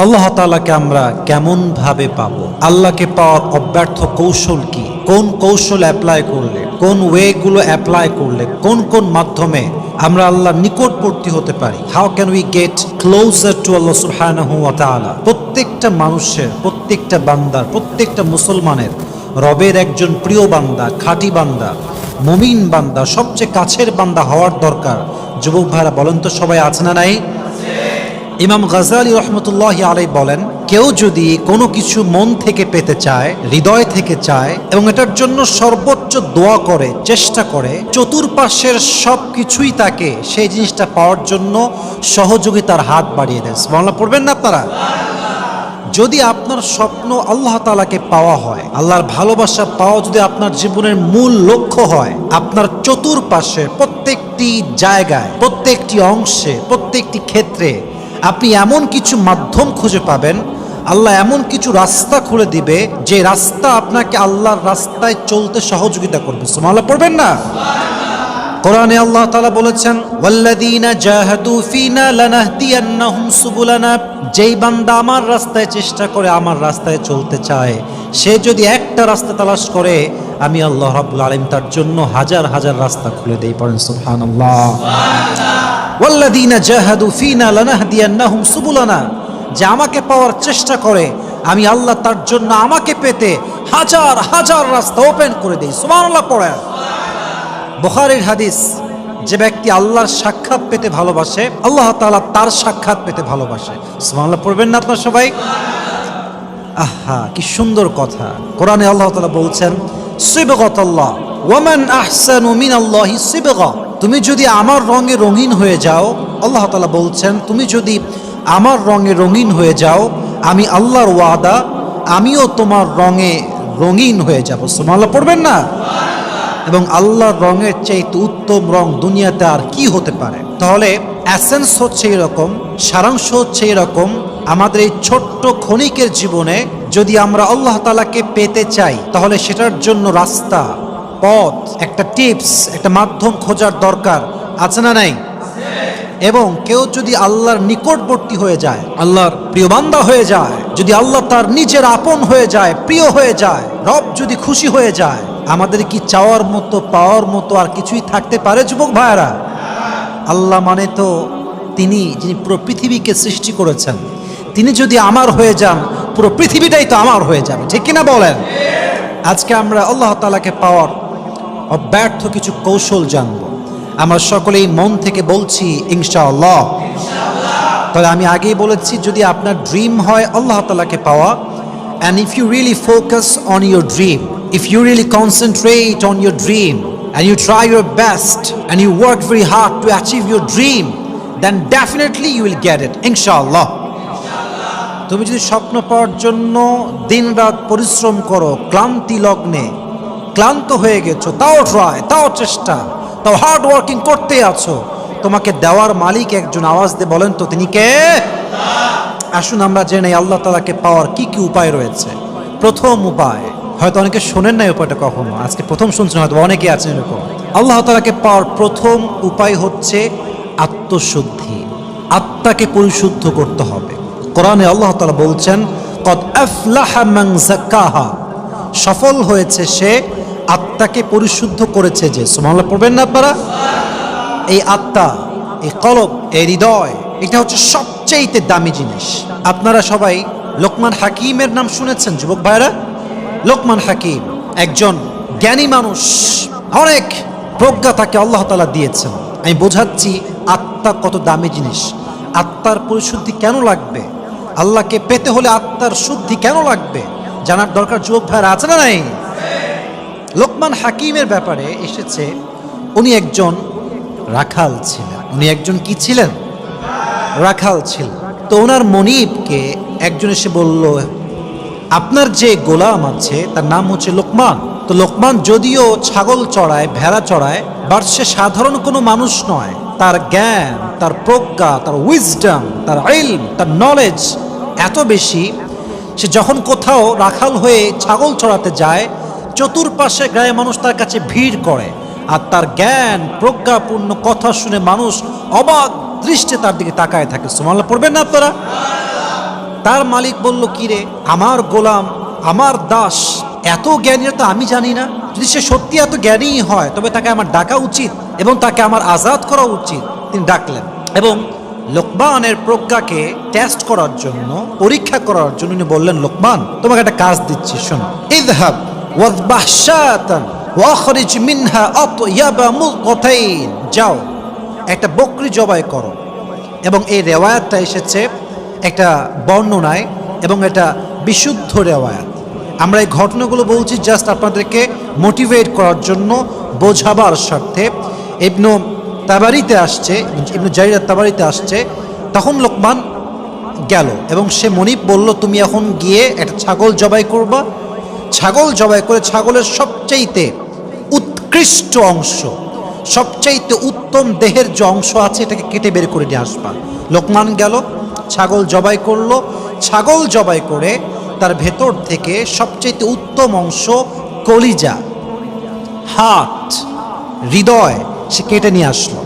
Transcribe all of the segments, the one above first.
আল্লাহ তাআলাকে আমরা কেমন ভাবে পাবো? আল্লাহকে পাওয়ার অব্যর্থ কৌশল কি? কোন কৌশল অ্যাপ্লাই করলে, কোন ওয়ে গুলো অ্যাপ্লাই করলে, কোন কোন মাধ্যমে আমরা আল্লাহর নিকটবর্তী হতে পারি? How can we get closer to Allah সুবহানাহু ওয়া তাআলা? প্রত্যেকটা মানুষের, প্রত্যেকটা বান্দার, প্রত্যেকটা মুসলমানের রবের একজন প্রিয় বান্দা, খাঁটি বান্দা, মুমিন বান্দা, সবচেয়ে কাছের বান্দা হওয়ার দরকার। যুবক ভাইরা বলেন তো, সবাই আছে না নাই? ইমাম গাজ্জালী রাহমাতুল্লাহি আলাইহি বলেন, কেউ যদি কোনো কিছু মন থেকে পেতে চায়, হৃদয় থেকে চায়, এবং এটার জন্য সর্বোচ্চ দোয়া করে, চেষ্টা করে, চতুর্পাশের সব কিছুই তাকে সেই জিনিসটা পাওয়ার জন্য সহযোগিতার হাত বাড়িয়ে দেয়। সুবহানাল্লাহ পড়বেন না আপনারা? যদি আপনার স্বপ্ন আল্লাহ তাআলাকে পাওয়া হয়, আল্লাহর ভালোবাসা পাওয়া যদি আপনার জীবনের মূল লক্ষ্য হয়, আপনার চতুর্পাশে প্রত্যেকটি জায়গায়, প্রত্যেকটি অংশে, প্রত্যেকটি ক্ষেত্রে আপনি এমন কিছু মাধ্যম খুঁজে পাবেন, আল্লাহ এমন কিছু রাস্তা খুলে দিবে, যে রাস্তা আপনাকে আল্লাহর রাস্তায় চলতে সহযোগিতা করবে। সুবহানাল্লাহ পড়বেন না? কোরআনে আল্লাহ তাআলা বলেছেন, ওয়াল্লাযীনা জাহাদু ফিনা লানাহদিয়ান্নাহুম সুবুলানা, যেই বান্দা আমার রাস্তায় চেষ্টা করে, আমার রাস্তায় চলতে চায়, সে যদি একটা রাস্তা তালাশ করে, আমি আল্লাহ রাব্বুল আলামিন তার জন্য হাজার হাজার রাস্তা খুলে দেই। পড়েন সুবহানাল্লাহ। ওয়াল্লাযীনা জাহাদু ফিনা লানাহদিয়ান্নাহুম সুবুলানা, যে আমাকে পাওয়ার চেষ্টা করে, আমি আল্লাহ তার জন্য আমাকে পেতে হাজার হাজার রাস্তা ওপেন করে দেই। সুবহানাল্লাহ পড়েন। বুখারীর হাদিস, যে ব্যক্তি আল্লাহর সাক্ষাৎ পেতে ভালোবাসে, আল্লাহ তাআলা তার সাক্ষাৎ পেতে ভালোবাসে। সুবহানাল্লাহ পড়বেন না আপনারা সবাই? আহা, কি সুন্দর কথা! কোরআনে আল্লাহ তাআলা বলছেন, সিবগাতাল্লাহ ওয়া মান আহসানু মিনাল্লাহি সিবগা, তুমি যদি আমার রঙে রঙিন হয়ে যাও, আল্লাহ তাআলা বলছেন, তুমি যদি আমার রঙে রঙিন হয়ে যাও, আমি আল্লাহর ওয়াদা, আমিও তোমার রঙে রঙিন হয়ে যাব। সুবহানাল্লাহ পড়বেন না? এবং আল্লাহর রঙের চাইতে উত্তম রং দুনিয়াতে আর কি হতে পারে? তাহলে এসেন্স হচ্ছে এরকম, সারাংশ হচ্ছে এরকম, আমাদের এই ছোট্ট ক্ষণিকের জীবনে যদি আমরা আল্লাহ তাআলাকে পেতে চাই, তাহলে সেটার জন্য রাস্তা, পথ, একটা টিপস, একটা মাধ্যম খোঁজার দরকার আছে না নাই? এবং কেউ যদি আল্লাহর নিকটবর্তী হয়ে যায়, আল্লাহর প্রিয় বান্দা হয়ে যায়, যদি আল্লাহ তার নিজের আপন হয়ে যায়, প্রিয় হয়ে যায়, রব যদি খুশি হয়ে যায়, আমাদের কি চাওয়ার মতো, পাওয়ার মতো আর কিছুই থাকতে পারে যুবক ভাইরা? আল্লাহ মানে তো তিনি, যিনি পুরো পৃথিবীকে সৃষ্টি করেছেন, তিনি যদি আমার হয়ে যান, পুরো পৃথিবীটাই তো আমার হয়ে যাবে। ঠিক কিনা বলেন? আজকে আমরা আল্লাহ তাআলাকে পাওয়ার অব্যর্থ কিছু কৌশল জানব। আমরা সকলেই মন থেকে বলছি ইনশাআল্লাহ। তবে আমি আগেই বলেছি, যদি আপনার ড্রিম হয় আল্লাহ তাআলাকে পাওয়া, and if you really focus on your dream, if you really concentrate on your dream, and you try your best, and you work very hard to achieve your dream, then definitely you will get it, inshallah. তুমি যদি স্বপ্ন পাওয়ার জন্য দিনরাত পরিশ্রম করো, ক্লান্তি লগ্নে, ক্লান্ত হয়ে গেছো, তাও ট্রাই, তাও চেষ্টা, তাও হার্ড ওয়ার্কিং করতে আছো, তোমাকে দেওয়ার মালিক একজন। আওয়াজ দিয়ে বলেন তো, তিনি কে? আসুন আমরা জেনে আল্লাহ তাআলাকে পাওয়ার কি কি উপায় রয়েছে। প্রথম উপায়, হয়তো অনেকে শোনেন না এই উপায়টা কখনো, আজকে প্রথম শুনছেন, হয়তো অনেকে আছেন এরকম। আল্লাহ তাআলাকে পাওয়ার প্রথম উপায় হচ্ছে আত্মশুদ্ধি। আত্মাকে পরিশুদ্ধ করতে হবে। কোরআনে আল্লাহ তাআলা বলছেন, কদ আফলাহা মান যাক্কাহা, সফল হয়েছে সে আত্মাকে পরিশুদ্ধ করেছে যে। সুবহানাল্লাহ পড়বেন না আপনারা? এই আত্মা, এই কলব, এই হৃদয়, এটা হচ্ছে সবচেয়ে দামি জিনিস। আপনারা সবাই লোকমান হাকিমের নাম শুনেছেন যুবক ভাইরা? লোকমান হাকিম একজন জ্ঞানী মানুষ, অনেক প্রজ্ঞা তাকে আল্লাহ তাআলা দিয়েছেন। আমি বোঝাচ্ছি আত্মা কত দামি জিনিস, আত্মার পরিশুদ্ধি কেন লাগবে, আল্লাহকে পেতে হলে আত্মার শুদ্ধি কেন লাগবে, জানার দরকার যুবক ভাইরা আছে না নাই? লোকমান হাকিমের ব্যাপারে এসেছে, উনি একজন রাখাল ছিলেন। উনি একজন কি ছিলেন? রাখাল ছিলেন। তো ওনার মনিবকে একজন এসে বলল, আপনার যে গোলাম আছে তার নাম হচ্ছে লোকমান। তো লোকমান যদিও ছাগল চড়ায়, ভেড়া চড়ায়, বাট সে সাধারণ কোনো মানুষ নয়। তার জ্ঞান, তার প্রজ্ঞা, তার উইজডম, তার ইলম, তার নলেজ এত বেশি, সে যখন কোথাও রাখাল হয়ে ছাগল চড়াতে যায়, চতুর্পাশে গায়ে মানুষ তার কাছে ভিড় করে, আর তার জ্ঞান, প্রজ্ঞাপূর্ণ কথা শুনে মানুষ অবাক দৃষ্টিতে তার দিকে তাকায় থাকে। সুবহানাল্লাহ পড়বেন না আপনারা? তার মালিক বলল, কি রে, আমার গোলাম, আমার দাস এত জ্ঞানী তো আমি জানি না? যদি সে সত্যি এত জ্ঞানী হয় তবে তাকে আমার ডাকা উচিত এবং তাকে আমার আজাদ করা উচিত। তিনি ডাকলেন এবং লোকমানের প্রজ্ঞাকে টেস্ট করার জন্য, পরীক্ষা করার জন্য উনি বললেন, লোকমান, তোমাকে একটা কাজ দিচ্ছি, শোনো। ইযহাব ওয়াযবাহ শাতান ওয়াখরিজ মিনহা আতয়াবা মুলকাতাইন, যাও একটা বকরি জবাই করো। এবং এই রেওয়ায়াতটা এসেছে একটা বর্ণনায় এবং এটা বিশুদ্ধ রেওয়ায়াত। আমরা এই ঘটনাগুলো বলছি জাস্ট আপনাদেরকে মোটিভেট করার জন্য, বোঝাবার স্বার্থে। ইবনু তাবারিতে আসছে, ইবনু জারির তাবারিতে আসছে, তখন লোকমান গেল এবং সে মনিব বলল, তুমি এখন গিয়ে একটা ছাগল জবাই করবা। ছাগল জবাই করে ছাগলের সবচাইতে উৎকৃষ্ট অংশ, সবচাইতে উত্তম দেহের যে অংশ আছে এটাকে কেটে বের করে নিয়ে আসবা। লোকমান গেল, ছাগল জবাই করলো। ছাগল জবাই করে তার ভেতর থেকে সবচাইতে উত্তম অংশ, কলিজা, হাত, হৃদয় সে কেটে নিয়ে আসলো।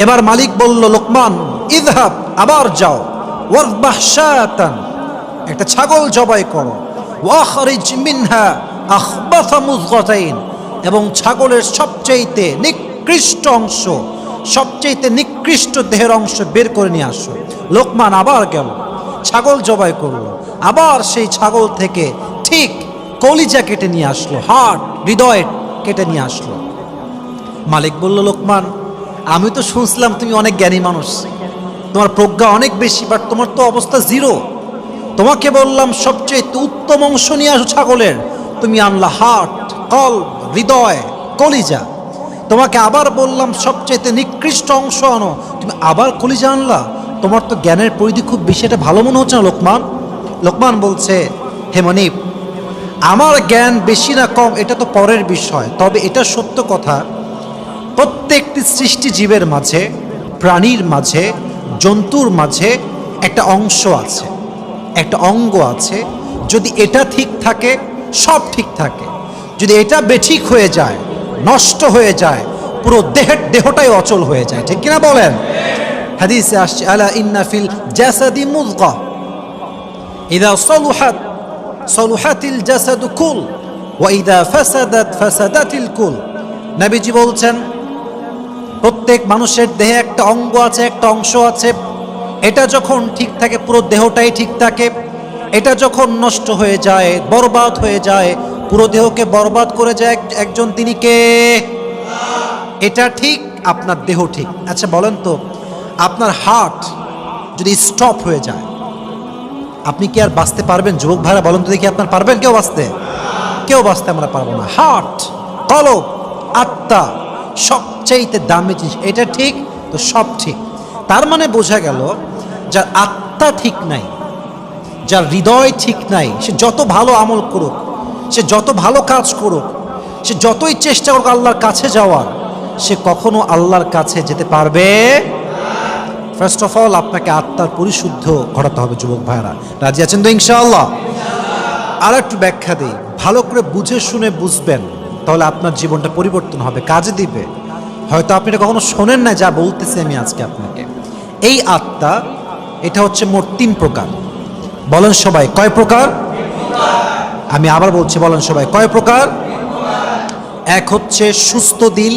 এবার মালিক বলল, লোকমান, ইযহাব, আবার যাও, ওয়াযবাহ শাতান, একটা ছাগল জবাই করো, ওয়াখরিজ মিনহা আখবাথা মুযগাতাইন, এবং ছাগলের সবচাইতে নিকৃষ্ট অংশ, সবচাইতে নিকৃষ্ট দেহের অংশ বের করে নিয়ে আসো। লোকমান আবার গেল, ছাগল জবাই করলো, আবার সেই ছাগল থেকে ঠিক কলিজা কেটে নিয়ে আসলো, হার্ট, হৃদয় কেটে নিয়ে আসলো। মালিক বলল, লোকমান, আমি তো শুনছিলাম তুমি অনেক জ্ঞানী মানুষ, তোমার প্রজ্ঞা অনেক বেশি, বাট তোমার তো অবস্থা জিরো। তোমাকে বললাম সবচেয়ে উত্তম অংশ নিয়ে আসো ছাগলের, তুমি আনলা হার্ট, কল্ব, হৃদয়, কলিজা। তোমাকে আবার বললাম সবচেয়ে নিকৃষ্ট অংশ আনো, তুমি আবার কলিজা আনলা। তোমার তো জ্ঞানের পরিধি খুব বেশি, এটা ভালো মনে হচ্ছে না লোকমান? লোকমান বলছে, হে মনিব, আমার জ্ঞান বেশি না কম এটা তো পরের বিষয়, তবে এটা সত্য কথা, প্রত্যেকটি সৃষ্টি জীবের মাঝে, প্রাণীর মাঝে, জন্তুর মাঝে একটা অংশ আছে, একটা অঙ্গ আছে। যদি এটা ঠিক থাকে সব ঠিক থাকে, যদি এটা বেঠিক হয়ে যায়, নষ্ট হয়ে যায়, পুরো দেহটাই অচল হয়ে যায়। ঠিক কিনা বলেন? হাদিসে আসছে, আলা ইন্না ফিল জাসাদি মুযগা ইযা সালুহাত সালুহাতিল জাসাদু কুল ওয়া ইযা ফাসাদাত ফাসাদাতিল কুল। নবীজি বলছেন, প্রত্যেক মানুষের দেহে একটা অঙ্গ আছে, একটা অংশ আছে। এটা যখন ঠিক থাকে পুরো দেহটাই ঠিক থাকে, এটা যখন নষ্ট হয়ে যায়, বরবাদ হয়ে যায়, পুরো দেহকে বরবাদ করে যায় একজন, তিনি কে? এটা ঠিক, আপনার দেহ ঠিক। আচ্ছা বলেন তো, আপনার হার্ট যদি স্টপ হয়ে যায়, আপনি কি আর বাঁচতে পারবেন? যুবক ভাইরা বলেন তো দেখি, আপনার পারবেন কেউ বাঁচতে? কেউ বাঁচতে আমরা পারবো না। হার্ট, কলব, আত্মা সবচাইতে দামি জিনিস, এটা ঠিক তো সব ঠিক। তার মানে বোঝা গেল, যার আত্মা ঠিক নাই, যার হৃদয় ঠিক নাই, সে যত ভালো আমল করুক, সে যত ভালো কাজ করুক, সে যতই চেষ্টা করুক আল্লাহর কাছে যাওয়ার, সে কখনো আল্লাহর কাছে যেতে পারবে। ফার্স্ট অফ অল আপনাকে আত্মার পরিশুদ্ধ ঘটাতে হবে। যুবক ভাইরা রাজি আছেন তো ইনশাআল্লাহ? আর একটু ব্যাখ্যা দিই, ভালো করে বুঝে শুনে বুঝবেন, তাহলে আপনার জীবনটা পরিবর্তন হবে, কাজে দিবে। হয়তো আপনি এটা কখনো শোনেন না যা বলতেছি আমি আজকে আপনাকে। এই আত্মা, এটা হচ্ছে মোট 3 প্রকার। বলেন সবাই, কয় প্রকার? আমি আবার বলছি, বলেন সবাই, কয় প্রকার? 1 হচ্ছে সুস্থ দিল,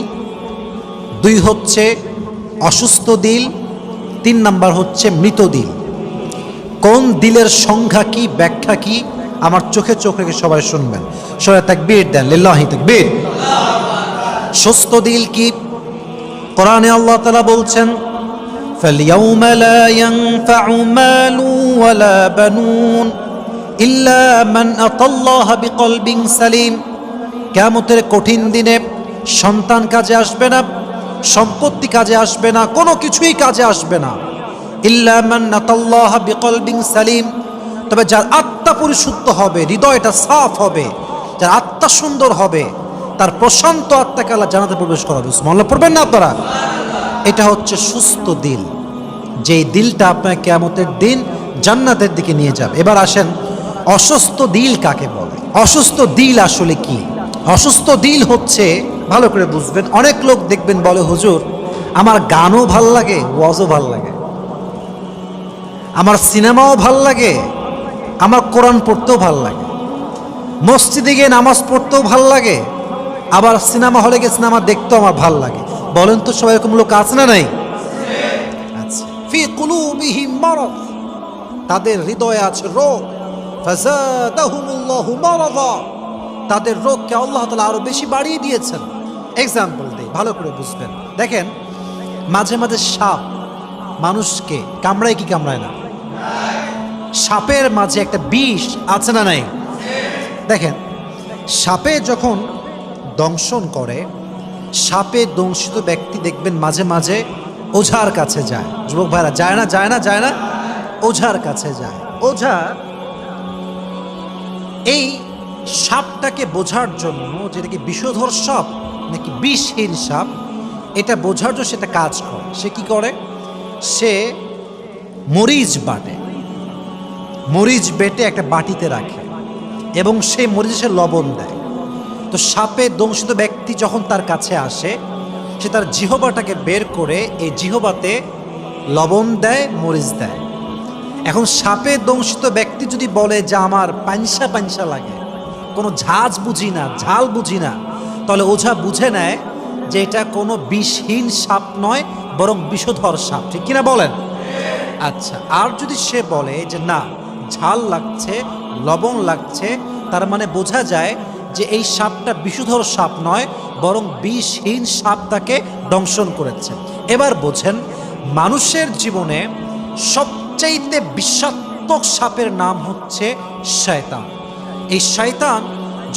2 হচ্ছে অসুস্থ দিল, 3 নাম্বার হচ্ছে মৃত দিল। কোন দিলের সংজ্ঞা কি, ব্যাখ্যা কি, আমার চোখে চোখ রেখে সবাই শুনবেন। সবাই তাকবীর দেন, লিল্লাহি তাকবীর। সুস্থ দিল কি? কোরআনে আল্লাহ তাআলা বলছেন, ফালইয়াউমা লা ইয়ানফাউ মালু ওয়ালা বানুন ইল্লা মান আতাল্লাহা বিকলবিন সালিম। কিয়ামতের কঠিন দিনে সন্তান কাজে আসবে না, সম্পত্তি কাজে আসবে না, কোনো কিছুই কাজে আসবে না। ইল্লা মান আতাল্লাহা বিকলবিন সালিম, তবে যার আত্মা পরিশুদ্ধ হবে, হৃদয়টা সাফ হবে, যার আত্মা সুন্দর হবে, তার প্রশান্ত আত্মাকে আল্লাহ জান্নাতে প্রবেশ করাবে। সুবহানাল্লাহ পড়বেন না আপনারা? এটা হচ্ছে সুস্থ দিল, যেই দিলটা আপনার কিয়ামতের দিন জান্নাতের দিকে নিয়ে যাবে। এবার আসেন, অসুস্থ দিল কাকে বলে? অসুস্থ দিল আসলে কি? অসুস্থ দিল হচ্ছে, ভালো করে বুঝবেন, অনেক লোক দেখবেন বলে, হুজুর আমার গানও ভাল লাগে, ওয়াজও ভাল লাগে, আমার সিনেমাও ভাল লাগে, আমার কোরআন পড়তেও ভাল লাগে, মসজিদে গিয়ে নামাজ পড়তেও ভাল লাগে, আবার সিনেমা হলে গিয়ে সিনেমা দেখতেও আমার ভাল লাগে। বলেন তো সবাই এরকম লোক আছে না নাই? আচ্ছা। ফি কুলুবিহিম মারাদ, তাদের হৃদয়ে আছে রোগ। ফাযাদাহুমুল্লাহু মারাদা, তাদের রোগকে আল্লাহ তাআলা আরো বেশি বাড়িয়ে দিয়েছেন। এক্সাম্পল দেই, ভালো করে বুঝবেন। দেখেন, মাঝে মাঝে সাপ মানুষকে কামড়ায় কি কামড়ায় না? সাপের মাঝে একটা বিষ আছে না নাই? দেখেন, সাপে যখন দংশন করে, সাপে দংশিত ব্যক্তি দেখবেন মাঝে মাঝে ওঝার কাছে যায়। যুবক ভাইরা, যায় না যায় না যায় না? ওঝার কাছে যায়। ওঝা এই সাপটাকে বোঝার জন্য, যেটা কি বিষধর সাপ নাকি বিষহীন সাপ, এটা বোঝার জন্য সেটা কাজ করে। সে কি করে? সে মরিচ বাটে, মরিচ বেটে একটা বাটিতে রাখে এবং সেই মরিচে সে লবণ দেয়। তো সাপে দংশিত ব্যক্তি যখন তার কাছে আসে, সে তার জিহবাটাকে বের করে এই জিহবাতে লবণ দেয়, মরিচ দেয়। এখন সাপে দংশিত ব্যক্তি যদি বলে যে আমার পাঞ্চা পাঞ্চা লাগে, কোনো ঝাঁজ বুঝি না, ঝাল বুঝি না, তাহলে ওঝা বুঝে নেয় যে এটা কোনো বিষহীন সাপ নয়, বরং বিষধর সাপ। ঠিক কিনা বলেন? আচ্ছা, আর যদি সে বলে যে না, ঝাল লাগছে, লবণ লাগছে, তার মানে বোঝা যায় যে এই সাপটা বিষধর সাপ নয়, বরং বিষহীন সাপ তাকে দংশন করেছে। এবার বোঝেন, মানুষের জীবনে সবচাইতে বিষাক্তক সাপের নাম হচ্ছে শয়তান। এই শয়তান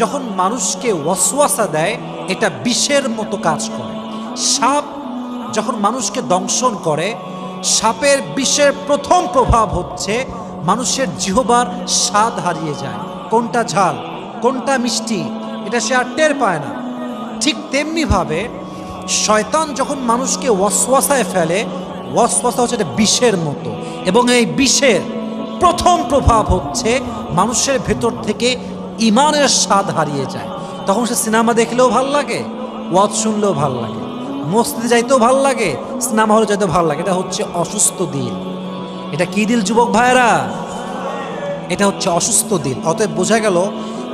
যখন মানুষকে ওয়াসওয়াসা দেয়, এটা বিষের মতো কাজ করে। সাপ যখন মানুষকে দংশন করে, সাপের বিষের প্রথম প্রভাব হচ্ছে মানুষের জিহ্বার স্বাদ হারিয়ে যায়। কোনটা ঝাল, কোনটা মিষ্টি, এটা সে আর টের পায় না। ঠিক তেমনিভাবে শয়তান যখন মানুষকে ওয়াসওয়াসায় ফেলে, ওয়াসওয়াসা হচ্ছে এটা বিষের মতো, এবং এই বিষের প্রথম প্রভাব হচ্ছে মানুষের ভেতর থেকে ইমানের স্বাদ হারিয়ে যায়। তখন সে সিনেমা দেখলেও ভাল লাগে, ওয়াজ শুনলেও ভাল লাগে, মসজিদে যাইতেও ভাল লাগে, সিনেমা হলে যাইতেও ভাল লাগে। এটা হচ্ছে অসুস্থ দিল। এটা কি দিল যুবক ভাইরা? এটা হচ্ছে অসুস্থ দিল। অতএব বোঝা গেল,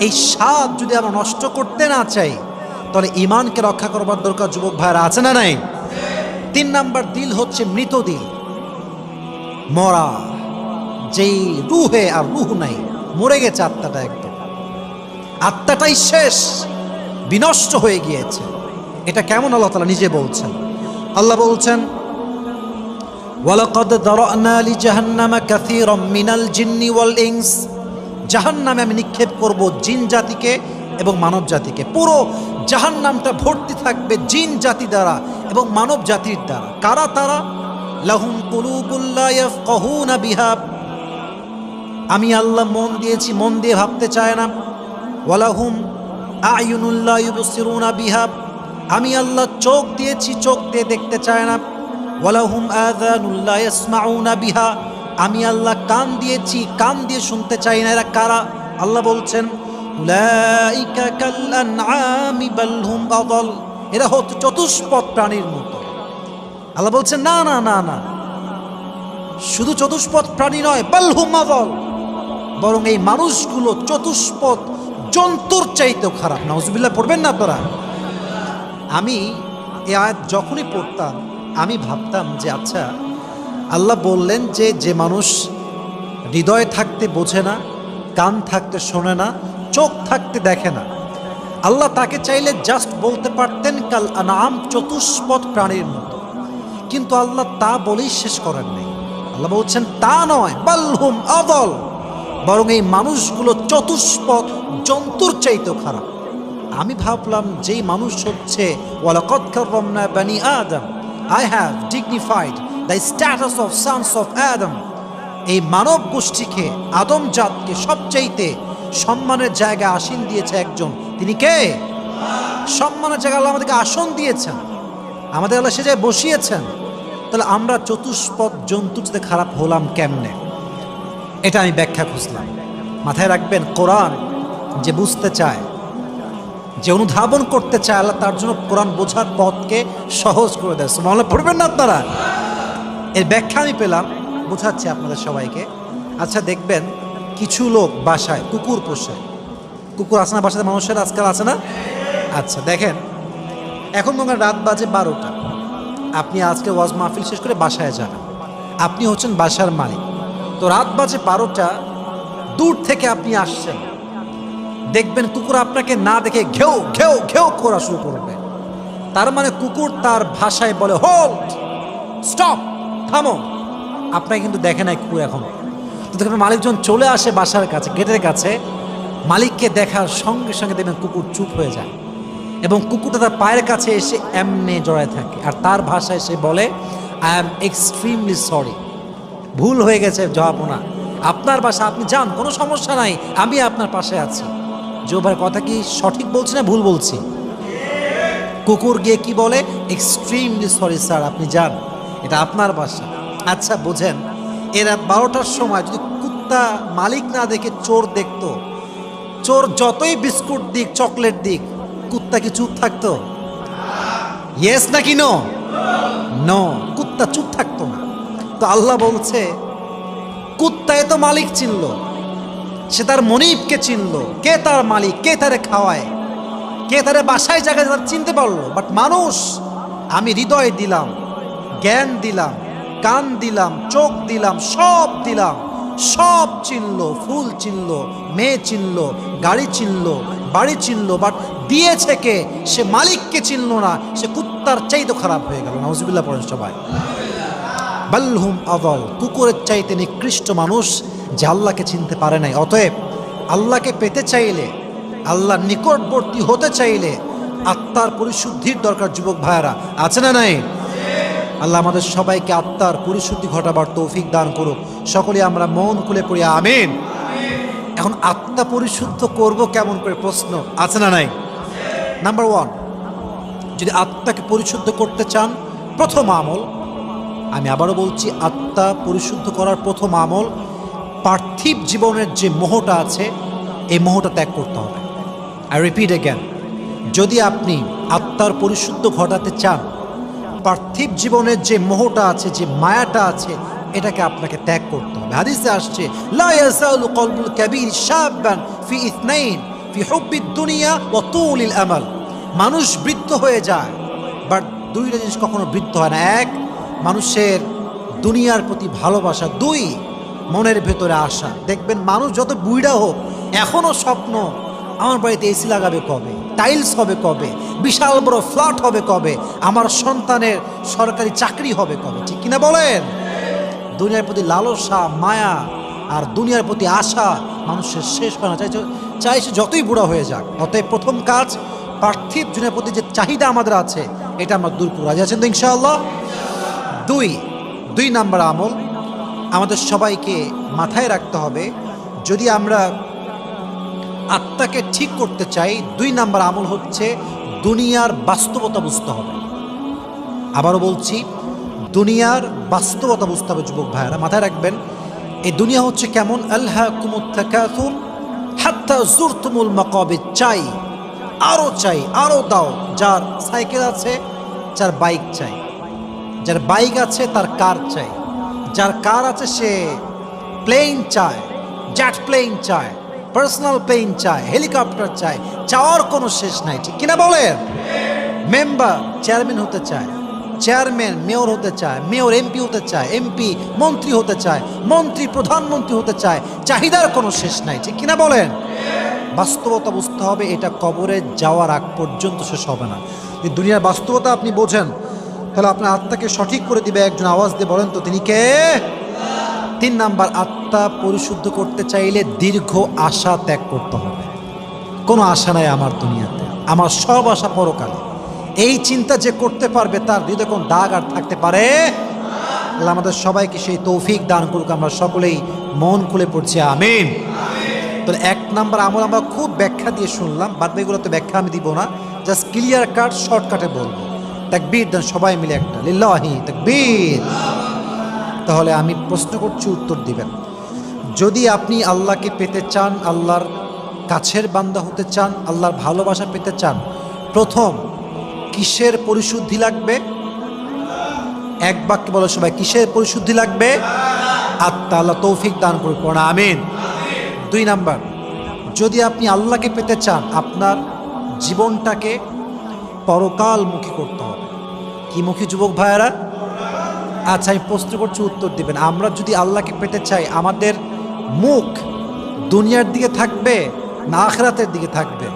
এই স্বাদ যদি আমরা নষ্ট করতে না চাই, তাহলে ইমানকে রক্ষা করবার দরকার। যুবক ভাইরা, আছে না নাই? 3 নাম্বার দিল হচ্ছে মৃত দিল, মরা, যেই রুহে আর রুহ নাই, মরে গেছে আত্মাটা, একদম আত্মাটাই শেষ, বিনষ্ট হয়ে গিয়েছে। এটা কেমন? আল্লাহ তাআলা নিজে বলছেন। আল্লাহ বলছেন, ওয়ালাকাদ দারানা লিজাহান্নামা কাসীরাম মিনাল জিন্নি ওয়াল ইনস, জাহান্নামে আমি নিক্ষেপ করব জিন জাতিকে এবং মানব জাতিকে। পুরো জাহান্নামটা ভর্তি থাকবে জিন জাতি দ্বারা এবং মানব জাতির দ্বারা। কারা তারা? লাহুম কুলুবুল লা ইয়াফকাহুনা বিহা, আমি আল্লাহ মন দিয়েছি, মন দিয়ে ভাবতে চায় না। ওয়ালাহুম আয়ুনুল লা ইউবসিরুনা বিহা, আমি আল্লাহ চোখ দিয়েছি, চোখ দিয়ে দেখতে চায় না। ওয়ালাহুম আযানুল লা ইয়াসমাউনা বিহা, আমি আল্লাহ কান দিয়েছি, কান দিয়ে শুনতে চাই না। এরা কারা? আল্লাহ বলছেন, উলাইকা কাল আনআমি বাল হুম আযাল, এরা হচ্ছে চতুষ্পদ প্রাণীর মতো। আল্লাহ বলছেন, না না না না, শুধু চতুষ্পদ প্রাণী নয়, বাল হুম আযাল, বরং এই মানুষগুলো চতুষ্পদ জন্তুর চাইতেও খারাপ। নাউজুবিল্লাহ পড়বেন না আপনারা? আমি এই আয়াত যখনই পড়তাম, আমি ভাবতাম যে আচ্ছা, আল্লাহ বললেন যে যে মানুষ হৃদয় থাকতে বোঝে না, কান থাকতে শোনে না, চোখ থাকতে দেখে না, আল্লাহ তাকে চাইলে জাস্ট বলতে পারতেন কাল আনাম, চতুষ্পদ প্রাণীর মতো। কিন্তু আল্লাহ তা বলেই শেষ করেন নাই। আল্লাহ বলছেন তা নয়, বালহুম আযাল, বরং এই মানুষগুলো চতুষ্পদ জন্তুর চাইতেও খারাপ। আমি ভাবলাম যেই মানুষ হচ্ছে ওয়ালাকাদ কাররামনা বানি আদম, I have dignified the status of sons of Adam, এই মানব গোষ্ঠীকে, আদম জাতকে সবচাইতে সম্মানের জায়গায় আসীন দিয়েছে একজন। তিনি কে? সম্মানের জায়গায় আল্লাহ আমাদেরকে আসন দিয়েছেন, আমাদের আল্লাহ সে জায়গায় বসিয়েছেন। তাহলে আমরা চতুষ্পদ জন্তুর চেয়ে খারাপ হলাম কেমনে? এটা আমি ব্যাখ্যা খুঁজলাম। মাথায় রাখবেন, কোরআন যে বুঝতে চায়, যে অনুধাবন করতে চায়, আল্লাহ তার জন্য কোরআন বোঝার পথকে সহজ করে দেয়। সুবহানাল্লাহ পড়বেন না আপনারা? এর ব্যাখ্যা আমি পেলাম, বোঝাচ্ছি আপনাদের সবাইকে। আচ্ছা দেখবেন, কিছু লোক বাসায় কুকুর পোষে। কুকুর আছে না বাসাতে মানুষের আজকাল, আছে না? আচ্ছা দেখেন, এখন মনে হয় রাত বাজে 12টা, আপনি আজকে ওয়াজ মাহফিল শেষ করে বাসায় যাবেন, আপনি হচ্ছেন বাসার মালিক। তো রাত বাজে 12টা, দূর থেকে আপনি আসছেন, দেখবেন কুকুর আপনাকে না দেখে ঘেউ ঘেউ ঘেউ করা শুরু করবে। তার মানে কুকুর তার ভাষায় বলে হোল্ড, স্টপ, থামো। আপনাকে কিন্তু দেখে নাই কুকুর এখন। তো দেখবেন মালিকজন চলে আসে বাসার কাছে, গেটের কাছে, মালিককে দেখার সঙ্গে সঙ্গে দেখবেন কুকুর চুপ হয়ে যায় এবং কুকুরটা তার পায়ের কাছে এসে এমনি জড়ায় থাকে আর তার ভাষায় সে বলে আই অ্যাম এক্সট্রিমলি সরি, ভুল হয়ে গেছে জহাপনা, আপনার বাসা, আপনি যান, কোনো সমস্যা নাই, আমি আপনার পাশে আছি। জোবার কথা কি সঠিক বলছি না ভুল বলছি? কুকুর গিয়ে কি বলে? এক্সট্রিমলি সরি স্যার, আপনি যান, এটা আপনার বাসা। আচ্ছা বোঝেন, এ রাত 12টার সময় যদি কুত্তা মালিক না দেখে চোর দেখতো, চোর যতই বিস্কুট দিক, চকলেট দিক, কুত্তা কি চুপ থাকতো? ইয়েস নাকি নো? নো, কুত্তা চুপ থাকতো না। তো আল্লাহ বলছে কুত্তায় তো মালিক চিনল, সে তার মনিবকে চিনল, কে তার মালিক, কে তারে খাওয়ায়, কে তারে বাসায় জায়গায় তার চিনতে পারলো। বাট মানুষ, আমি হৃদয় দিলাম, জ্ঞান দিলাম, কান দিলাম, চোখ দিলাম, সব দিলাম, সব চিনল, ফুল চিনল, মেয়ে চিনল, গাড়ি চিনল, বাড়ি চিনল, বাট দিয়েছে কে? সে মালিককে চিনল না, সে কুত্তার চাইতে খারাপ হয়ে গেল। নাউজুবিল্লাহ পড়েন সবাই। বালহুম আদল, কুকুরের চাইতে নিকৃষ্ট মানুষ যে আল্লাহকে চিনতে পারে নাই। অতএব আল্লাহকে পেতে চাইলে, আল্লাহর নিকটবর্তী হতে চাইলে আত্মার পরিশুদ্ধির দরকার। যুবক ভাইয়েরা, আছে না নাই? আল্লাহ আমাদের সবাইকে আত্মার পরিশুদ্ধি ঘটাবার তৌফিক দান করুক। সকলে আমরা মন খুলে পড়ি আমিন। এখন আত্মা পরিশুদ্ধ করব কেমন করে, প্রশ্ন আছে না নাই? নাম্বার 1, যদি আত্মাকে পরিশুদ্ধ করতে চান, প্রথম আমল, আমি আবারও বলছি, আত্মা পরিশুদ্ধ করার প্রথম আমল, পার্থিব জীবনের যে মোহটা আছে এই মোহটা ত্যাগ করতে হবে। আই রিপিট অ্যাগেন, যদি আপনি আত্মার পরিশুদ্ধ ঘটাতে চান, পার্থিব জীবনের যে মোহটা আছে, যে মায়াটা আছে, এটাকে আপনাকে ত্যাগ করতে হবে। হাদিসে আসছে লা ইয়াসালু কলবুল কাবীর শাবান ফি ইথনাইন ফি হুব্বিদ দুনিয়া ওয়া তুলিল আমাল। মানুষ বৃদ্ধ হয়ে যায়, বাট দুইটা জিনিস কখনো বৃদ্ধ হয় না। এক, মানুষের দুনিয়ার প্রতি ভালোবাসা। 2, মনের ভেতরে আশা। দেখবেন মানুষ যত বুইড়া হোক, এখনও স্বপ্ন, আমার বাড়িতে এসি লাগাবে কবে, টাইলস হবে কবে, বিশাল বড় ফ্ল্যাট হবে কবে, আমার সন্তানের সরকারি চাকরি হবে কবে। ঠিক কিনা বলেন? দুনিয়ার প্রতি লালসা, মায়া আর দুনিয়ার প্রতি আশা মানুষের শেষ হয় না, চাই সে যতই বুড়া হয়ে যাক। অতএব প্রথম কাজ, পার্থিব জীবনের প্রতি যে চাহিদা আমাদের আছে, এটা আমরা দূর করে রাজি আছেন তো ইনশাআল্লাহ? 2 নাম্বার আমল আমাদের সবাইকে মাথায় রাখতে হবে, যদি আমরা আত্মাকে ঠিক করতে চাই, 2 নাম্বার আমল হচ্ছে দুনিয়ার বাস্তবতা বুঝতে হবে। আবারও বলছি, দুনিয়ার বাস্তবতা বুঝতে হবে। যুবক ভাইয়েরা মাথায় রাখবেন, এই দুনিয়া হচ্ছে কেমন, আলহাকুমুত তাকাসুর হাত্তা যুরতুমুল মাকাবির। চাই, আরও চাই, আরও দাও। যার সাইকেল আছে, যার বাইক চাই, যার বাইক আছে তার কার চাই, যার কার আছে সে প্লেন চায়, জেট প্লেন চায়, পার্সোনাল প্লেন চায়, হেলিকপ্টার চায়, চাওয়ার কোনো শেষ নাই। ঠিক কিনা বলেন? মেম্বার চেয়ারম্যান হতে চায়, চেয়ারম্যান মেয়র হতে চায়, মেয়র এমপি হতে চায়, এমপি মন্ত্রী হতে চায়, মন্ত্রী প্রধানমন্ত্রী হতে চায়, চাহিদার কোনো শেষ নাই। ঠিক কিনা বলেন? বাস্তবতা বুঝতে হবে, এটা কবরে যাওয়ার আগ পর্যন্ত শেষ হবে না। এই দুনিয়ার বাস্তবতা আপনি বোঝেন, তাহলে আপনার আত্মাকে সঠিক করে দিবে একজন। আওয়াজ দিয়ে বলেন তো তিনি কে? 3 নাম্বার, আত্মা পরিশুদ্ধ করতে চাইলে দীর্ঘ আশা ত্যাগ করতে হবে। কোনো আশা নাই আমার দুনিয়াতে, আমার সব আশা পরকালে। এই চিন্তা যে করতে পারবে তার হৃদয়ে কোনো দাগ আর থাকতে পারে। আল্লাহ আমাদের সবাইকে সেই তৌফিক দান করুক। আমরা সকলেই মন খুলে পড়ছি আমিন। তাহলে 1 নাম্বার আমল আমরা খুব ব্যাখ্যা দিয়ে শুনলাম, বাদ বাকিগুলো তো ব্যাখ্যা আমি দিব না, জাস্ট ক্লিয়ার কাট শর্টকাটে বলবো। তাকবীর দেন সবাই মিলে একটা, লিল্লাহি তাকবীর। তাহলে আমি প্রশ্ন করছি, উত্তর দিবেন। যদি আপনি আল্লাহকে পেতে চান, আল্লাহর কাছের বান্দা হতে চান, আল্লাহর ভালোবাসা পেতে চান, প্রথম কিসের পরিশুদ্ধি লাগবে? এক বাক্যে বলো সবাই, কিসের পরিশুদ্ধি লাগবে? আত্মা। আল্লাহ তৌফিক দান করুন, আমিন। দুই নাম্বার, যদি আপনি আল্লাহকে পেতে চান আপনার জীবনটাকে পরকালমুখী করতে হবে। কি মুখী যুবক ভাইয়েরা? আচ্ছা, আমি প্রশ্ন করছি, উত্তর দিবেন। আমরা যদি আল্লাহকে পেতে চাই আমাদের মুখ দুনিয়ার দিকে থাকবে না আখিরাতের দিকে থাকবে?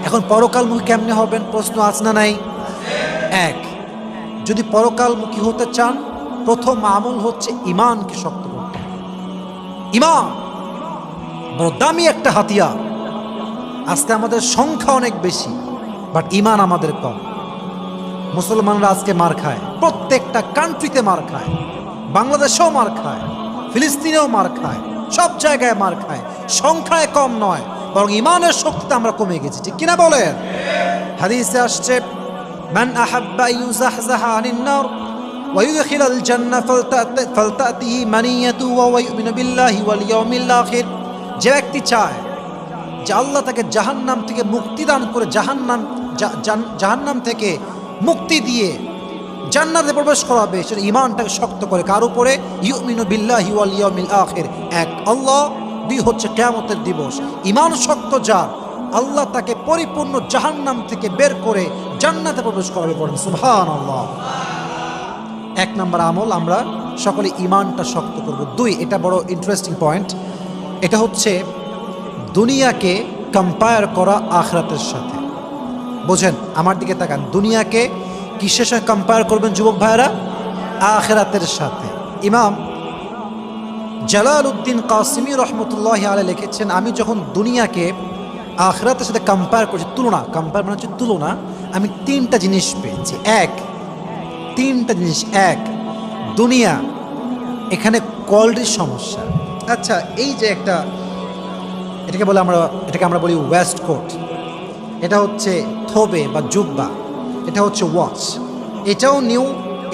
এখন পরকালমুখী কেমনে হবেন? প্রশ্ন আছে না নাই? এক, যদি পরকালমুখী হতে চান প্রথম আমল হচ্ছে ঈমানকে শক্ত করতে হবে। ঈমান বড় দামি একটা হাতিয়ার। আজকে আমাদের সংখ্যা অনেক বেশি, বাট ঈমান আমাদের কম। মুসলমানরা আজকে মার খায়, প্রত্যেকটা কান্ট্রিতে মার খায়, বাংলাদেশেও মার খায়, ফিলিস্তিনেও মার খায়, সব জায়গায় মার খায়। সংখ্যায় কম নয়, বরং ঈমানের শক্তিতে আমরা কমে গেছি, ঠিক কিনা বলেন? হাদিসে আসছে, মান আহাব্বা ইউজাহজাহা আনিন নার ওয়া ইউদখিলাল জান্নাহ ফালতাতিহি মানিয়াতু ওয়া ইউমিনু বিল্লাহি ওয়াল ইয়াউমিল আখির। যে ব্যক্তি চায় যে আল্লাহ তাকে জাহান্নাম থেকে মুক্তি দান করে, জাহান্নাম থেকে মুক্তি দিয়ে জান্নাতে প্রবেশ করাবে, সে ঈমানটাকে শক্ত করে। কার উপরে? ইউমিনু বিল্লাহি ওয়াল ইয়াউমিল আখির, এক আল্লাহ, দুই হচ্ছে কিয়ামতের দিবস। ঈমান শক্ত যার, আল্লাহ তাকে পরিপূর্ণ জাহান্নাম থেকে বের করে জান্নাতে প্রবেশ করাবে। পড়েন সুবহানাল্লাহ। এক নম্বর আমল, আমরা সকলে ঈমানটা শক্ত করব। দুই, এটা বড় ইন্টারেস্টিং পয়েন্ট, এটা হচ্ছে দুনিয়াকে কম্পেয়ার করা আখিরাতের সাথে। বোঝেন, আমার দিকে তাকান, দুনিয়াকে কিসের সাথে কম্পেয়ার করবেন যুবক ভাইয়েরা? আখিরাতের সাথে। ইমাম জালালউদ্দিন কাসিমি রহমতুল্লাহ আলাইহি লিখেছেন, আমি যখন দুনিয়াকে আখিরাতের সাথে কম্পেয়ার করছি, কম্পেয়ার মানে হচ্ছে তুলনা, আমি তিনটা জিনিস পেয়েছি। তিনটা জিনিস। এক, দুনিয়া, এখানে কোয়ালিটির সমস্যা। আচ্ছা, এই যে এটাকে আমরা বলি ওয়েস্ট কোট, এটা হচ্ছে থোবে বা জুব্বা, এটা হচ্ছে ওয়াচ, এটাও নিউ,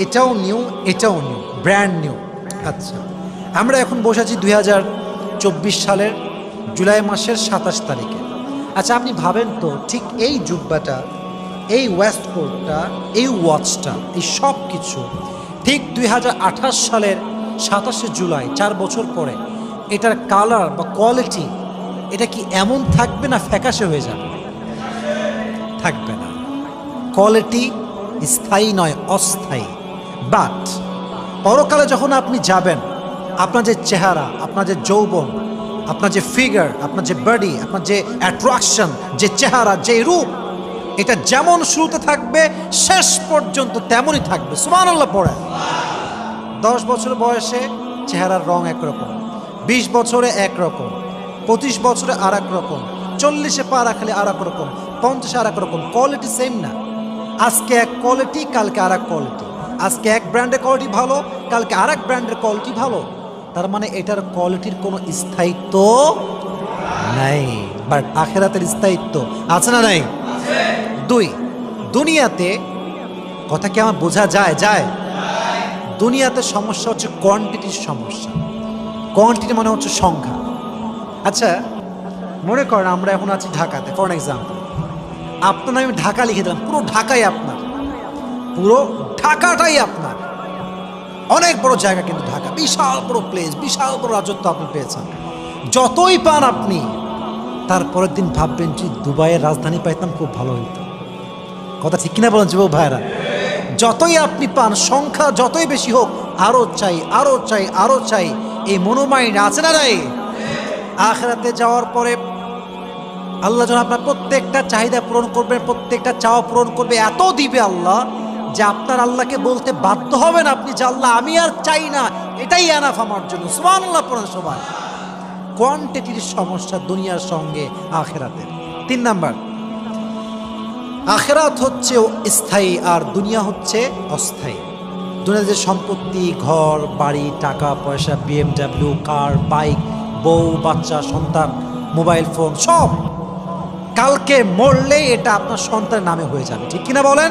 এটাও নিউ, এটাও নিউ, ব্র্যান্ড নিউ। আচ্ছা, আমরা এখন বসেছি 2024 সালের জুলাই মাসের 27 তারিখে। আচ্ছা, আপনি ভাবেন তো, ঠিক এই জুব্বাটা, এই ওয়েস্ট কোটটা, এই ওয়াচটা, এই সব কিছু ঠিক 2028 সালের 27শে জুলাই, 4 বছর পরে, এটার কালার বা কোয়ালিটি এটা কি এমন থাকবে না ফ্যাকাশে হয়ে যাবে? থাকবে না। কোয়ালিটি স্থায়ী নয়, অস্থায়ী। বাট পরকালে যখন আপনি যাবেন, আপনার যে চেহারা, আপনার যে যৌবন, আপনার যে ফিগার, আপনার যে বডি, আপনার যে অ্যাট্রাকশন, যে চেহারা, যে রূপ, এটা যেমন শুরুতে থাকবে শেষ পর্যন্ত তেমনই থাকবে। সুবহানাল্লাহ পড়ে। 10 বছর বয়সে চেহারার রং একরকম, 20 বছরে একরকম, 25 বছরে আর এক রকম, 40-এ পা রাখলে আর এক রকম, 50-এ আর এক রকম। কোয়ালিটি সেম না। আজকে এক কোয়ালিটি, কালকে আর এক কোয়ালিটি। আজকে এক ব্র্যান্ডের কোয়ালিটি ভালো, কালকে আর এক ব্র্যান্ডের কোয়ালিটি ভালো। তার মানে এটার কোয়ালিটির কোনো স্থায়িত্ব নাই। বাট আখিরাতের স্থায়িত্ব আছে না নাই? দুই, দুনিয়াতে, কথা কি আমার বোঝা যায়? দুনিয়াতে সমস্যা হচ্ছে কোয়ান্টিটির সমস্যা। কোয়ান্টিটি মানে হচ্ছে সংখ্যা। আচ্ছা, মনে করেন আমরা এখন আছি ঢাকাতে, ফর এক্সাম্পল, আপনার আমি ঢাকা লিখে দিলাম, পুরো ঢাকাই আপনার, পুরো ঢাকাটাই আপনার। অনেক বড় জায়গা, কিন্তু ঢাকা বিশাল বড় প্লেস, বিশাল বড় রাজত্ব আপনি পেয়েছেন। যতই পান আপনি, তারপরের দিন ভাববেন যে দুবাইয়ের রাজধানী পাইতাম, খুব ভালো হইত। কথা ঠিক কিনা বলেন যুবক ভাইরা? যতই আপনি পান, সংখ্যা যতই বেশি হোক, আরো চাই, আরো চাই, আরো চাই, এই মনোমাইন্ড আছে না নাই? আখিরাতে যাওয়ার পরে আল্লাহ যখন আপনার প্রত্যেকটা চাহিদা পূরণ করবেন, প্রত্যেকটা চাওয়া পূরণ করবে, এত দিবে আল্লাহ যে আপনার আল্লাহকে বলতে বাধ্য হবেন আপনি যে আল্লাহ আমি আর চাই না, এটাই এনাফ আমার জন্য। সুবহানাল্লাহ পড়েন সবাই। কোয়ান্টিটির সমস্যা দুনিয়ার সঙ্গে আখিরাতের। 3 নাম্বার, আখিরাত হচ্ছে স্থায়ী আর দুনিয়া হচ্ছে অস্থায়ী। দুনিয়ার যে সম্পত্তি, ঘর বাড়ি, টাকা পয়সা, BMW, কার, বাইক, বউ বাচ্চা, সন্তান, মোবাইল ফোন, সব কালকে মরলে এটা আপনার সন্তানের নামে হয়ে যাবে, ঠিক কিনা বলেন?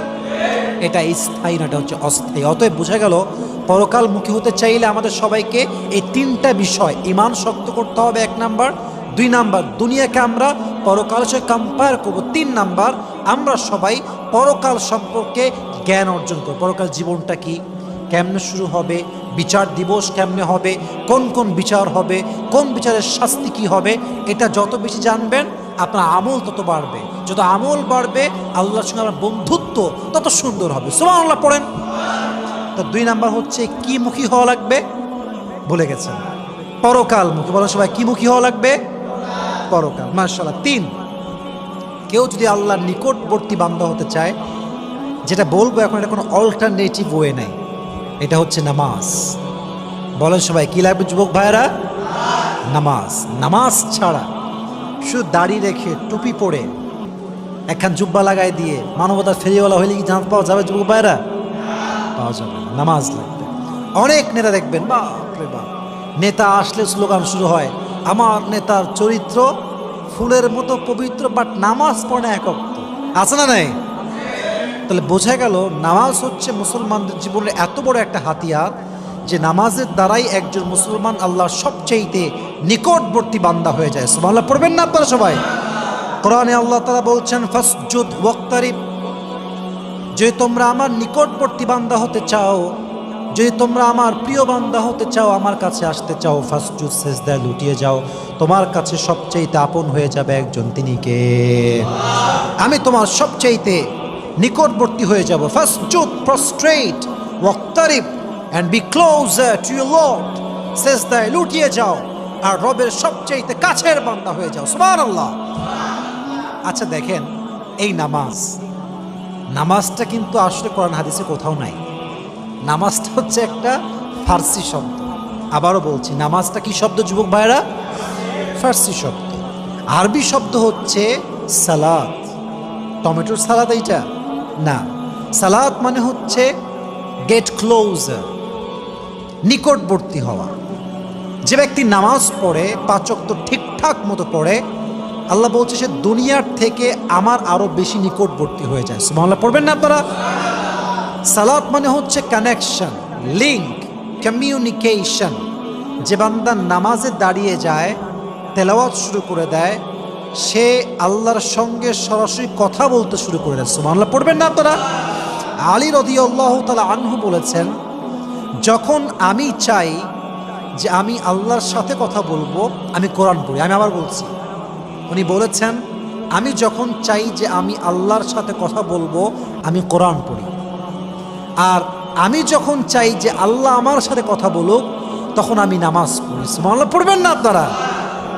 এটা স্থায়ী না, এটা হচ্ছে অস্থায়ী। অতএব বোঝা গেল, পরকালমুখী হতে চাইলে আমাদের সবাইকে এই 3টা বিষয় ঈমান শক্ত করতে হবে, 1 নাম্বার। 2 নাম্বার, দুনিয়াকে আমরা পরকালের সাথে কম্পেয়ার করব। 3 নাম্বার, আমরা সবাই পরকাল সম্পর্কে জ্ঞান অর্জন করব। পরকাল জীবনটা কি, কেমনে শুরু হবে, বিচার দিবস কেমনে হবে, কোন কোন বিচার হবে, কোন বিচারের শাস্তি কি হবে, এটা যত বেশি জানবেন আপনার আমল তত বাড়বে। যত আমল বাড়বে আল্লাহর সঙ্গে আপনার বন্ধুত্ব তত সুন্দর হবে। সুবহানাল্লাহ পড়েন। তো 2 নাম্বার হচ্ছে কি মুখী হওয়া লাগবে, ভুলে গেছেন, পরকালমুখী। বলো সবাই, কি মুখী হওয়া লাগবে, পরকাল। মাশাআল্লাহ। 3, কেউ যদি আল্লাহর নিকটবর্তী বান্দা হতে চায়, যেটা বলবো এখন এটা কোনো অল্টারনেটিভ ওয়ে নাই, এটা হচ্ছে নামাজ। বলেন সবাই, কি লাগবে যুবক ভাইরা, নামাজ। নামাজ ছাড়া শুধু দাড়ি রেখে টুপি পরে একখান জুব্বা লাগাই দিয়ে মানবতার ফেরিওয়ালা হইলে কি জানাত পাওয়া যাবে যুবক ভাইরা? পাওয়া যাবে না। নামাজ লাগবে। অনেক নেতা দেখবেন, বাপরে বাপ, নেতা আসলে স্লোগান শুরু হয়, আমার নেতার চরিত্র ফুলের মতো পবিত্র, বাট নামাজ পড়ে এক ওয়াক্ত। আছে না নাই? তাহলে বোঝা গেল নামাজ হচ্ছে মুসলমানদের জীবনের এত বড় একটা হাতিয়ার যে নামাজের দ্বারাই একজন মুসলমান আল্লাহর সবচেয়ে নিকটবর্তী বান্দা হয়ে যায়। সুবহানাল্লাহ পড়বেন না আপনারা সবাই? কোরআনে আল্লাহ তাআলা বলছেন ফাসজুদ ওয়াক্তারিব, যদি তোমরা আমার নিকটবর্তী বান্দা হতে চাও, যদি তোমরা আমার প্রিয় বান্দা হতে চাও, আমার কাছে আসতে চাও, ফাসজুদ, সিজদায় লুটিয়ে যাও, তোমার কাছে সবচেয়ে আপন হয়ে যাবে একজন, তিনি কে? আমি তোমার সবচেয়ে নিকটবর্তী হয়ে যাব। ফাসজুদ, prostate, ওয়াক্তারিব and be closer to your Lord, সিজদায় লুটিয়ে যাও আর রবের সবচেয়ে কাছের বান্দা হয়ে যাও। সুবহানাল্লাহ। আচ্ছা দেখেন, এই নামাজটা কিন্তু আসলে কোরআন হাদিসে কোথাও নাই। নামাজটা হচ্ছে একটা ফার্সি শব্দ। আবারও বলছি, নামাজটা কি শব্দ যুবক ভাইরা? ফার্সি শব্দ। আরবি শব্দ হচ্ছে সালাত। টমেটোর সালাদ এইটা না। সালাত মানে হচ্ছে গেট ক্লোজার, নিকটবর্তী হওয়া। যে ব্যক্তি নামাজ পড়ে, 5 ওয়াক্ত ঠিকঠাক মতো পড়ে, আল্লাহ বলছে সে দুনিয়ার থেকে আমার আরো বেশি নিকটবর্তী হয়ে যায়। সুবহানাল্লাহ পড়বেন না আপনারা? সালাত মানে হচ্ছে কানেকশন, লিঙ্ক, কমিউনিকেশন। যে বান্দা নামাজে দাঁড়িয়ে যায়, তেলাওয়াত শুরু করে দেয়, সে আল্লাহর সঙ্গে সরাসরি কথা বলতে শুরু করে দেয়। সুবহানাল্লাহ পড়বেন না আপনারা? আলী রাদিয়াল্লাহু তাআলা আনহু বলেছেন, যখন আমি চাই যে আমি আল্লাহর সাথে কথা বলবো, আমি কোরআন পড়ি। আমি আবার বলছি, উনি বলেছেন, আমি যখন চাই যে আমি আল্লাহর সাথে কথা বলবো, আমি কোরআন পড়ি। আর আমি যখন চাই যে আল্লাহ আমার সাথে কথা বলুক, তখন আমি নামাজ পড়ি। সুবহানাল্লাহ পড়বেন না আপনারা?